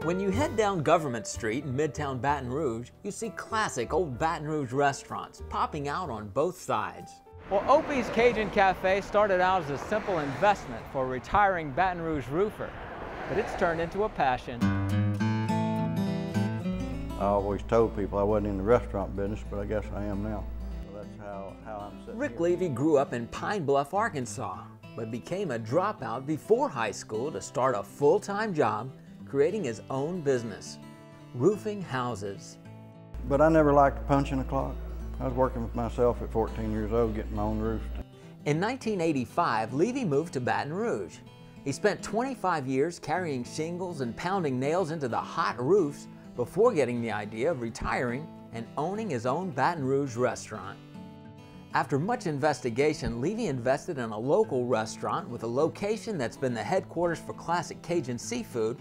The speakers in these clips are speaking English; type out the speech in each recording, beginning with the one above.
When you head down Government Street in Midtown Baton Rouge, you see classic old Baton Rouge restaurants popping out on both sides. Well, Opie's Cajun Cafe started out as a simple investment for a retiring Baton Rouge roofer, but it's turned into a passion. I always told people I wasn't in the restaurant business, but I guess I am now. So that's how I'm sitting Rick here. Levy grew up in Pine Bluff, Arkansas, but became a dropout before high school to start a full-time job creating his own business, roofing houses. But I never liked punching a clock. I was working with myself at 14 years old, getting my own roof. In 1985, Levy moved to Baton Rouge. He spent 25 years carrying shingles and pounding nails into the hot roofs before getting the idea of retiring and owning his own Baton Rouge restaurant. After much investigation, Levy invested in a local restaurant with a location that's been the headquarters for classic Cajun seafood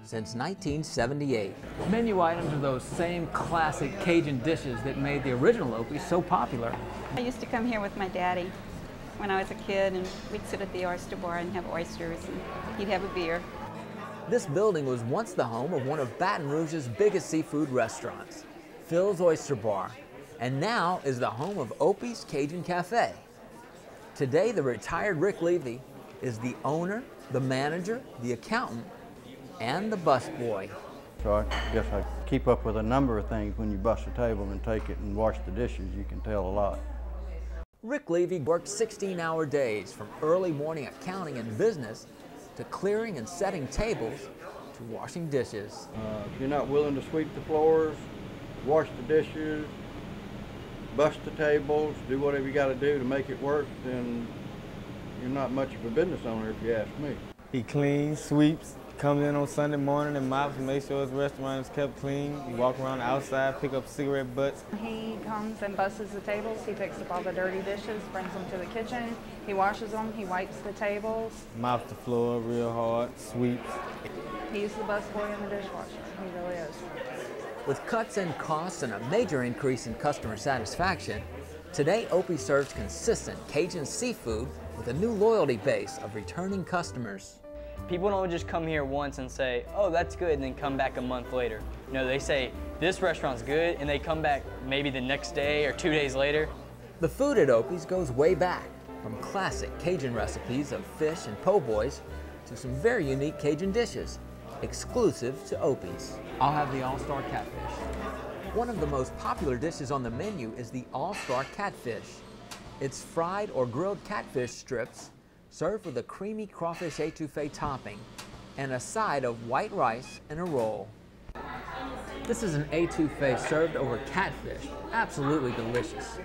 since 1978. Menu items are those same classic Cajun dishes that made the original Opie so popular. I used to come here with my daddy when I was a kid, and we'd sit at the oyster bar and have oysters, and he'd have a beer. This building was once the home of one of Baton Rouge's biggest seafood restaurants, Phil's Oyster Bar, and now is the home of Opie's Cajun Cafe. Today, the retired Rick Levy is the owner, the manager, the accountant, and the busboy. So I guess I keep up with a number of things. When you bust a table and take it and wash the dishes, you can tell a lot. Rick Levy worked 16-hour days, from early morning accounting and business to clearing and setting tables to washing dishes. If you're not willing to sweep the floors, wash the dishes, bust the tables, do whatever you got to do to make it work, then you're not much of a business owner, if you ask me. He cleans, sweeps, comes in on Sunday morning and mops and makes sure his restaurant is kept clean. He walks around outside, pick up cigarette butts. He comes and busts the tables. He picks up all the dirty dishes, brings them to the kitchen. He washes them. He wipes the tables. Mops the floor real hard, sweeps. He's the busboy and the dishwasher. He really is. With cuts in costs and a major increase in customer satisfaction, today Opie serves consistent Cajun seafood with a new loyalty base of returning customers. People don't just come here once and say, oh, that's good, and then come back a month later. No, they say, this restaurant's good, and they come back maybe the next day or 2 days later. The food at Opie's goes way back, from classic Cajun recipes of fish and po' boys to some very unique Cajun dishes, exclusive to Opie's. I'll have the All-Star Catfish. One of the most popular dishes on the menu is the All-Star Catfish. It's fried or grilled catfish strips served with a creamy crawfish etouffee topping and a side of white rice and a roll. This is an etouffee served over catfish. Absolutely delicious.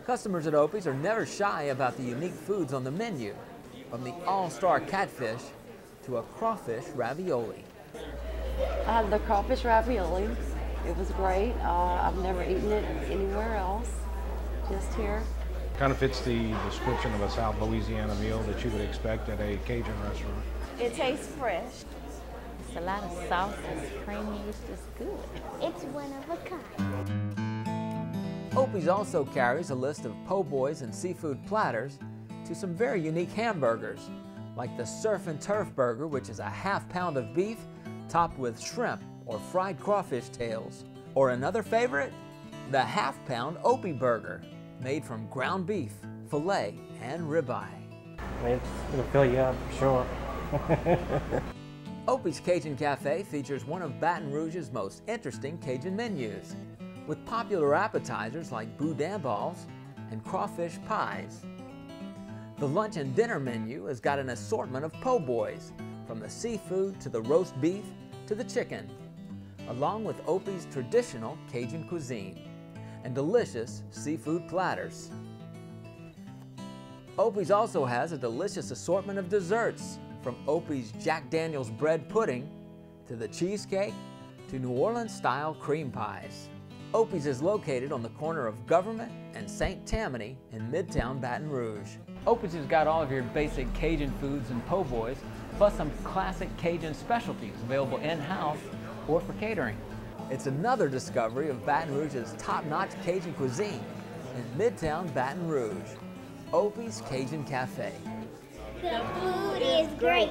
Customers at Opie's are never shy about the unique foods on the menu, from the All-Star Catfish to a crawfish ravioli. I had the crawfish ravioli. It was great. I've never eaten it anywhere else, just here. Kind of fits the description of a South Louisiana meal that you would expect at a Cajun restaurant. It tastes fresh. It's a lot of sauce, it's creamy, it's just good. It's one of a kind. Opie's also carries a list of po' boys and seafood platters to some very unique hamburgers, like the Surf and Turf Burger, which is a ½ pound of beef topped with shrimp or fried crawfish tails. Or another favorite, the ½ pound Opie Burger, made from ground beef, filet, and ribeye. It's gonna fill you up, for sure. Opie's Cajun Cafe features one of Baton Rouge's most interesting Cajun menus, with popular appetizers like boudin balls and crawfish pies. The lunch and dinner menu has got an assortment of po' boys, from the seafood to the roast beef to the chicken, along with Opie's traditional Cajun cuisine and delicious seafood platters. Opie's also has a delicious assortment of desserts, from Opie's Jack Daniel's bread pudding to the cheesecake to New Orleans-style cream pies. Opie's is located on the corner of Government and St. Tammany in Midtown Baton Rouge. Opie's has got all of your basic Cajun foods and po' boys, plus some classic Cajun specialties available in-house or for catering. It's another discovery of Baton Rouge's top-notch Cajun cuisine in Midtown Baton Rouge. Opie's Cajun Cafe. The food is great.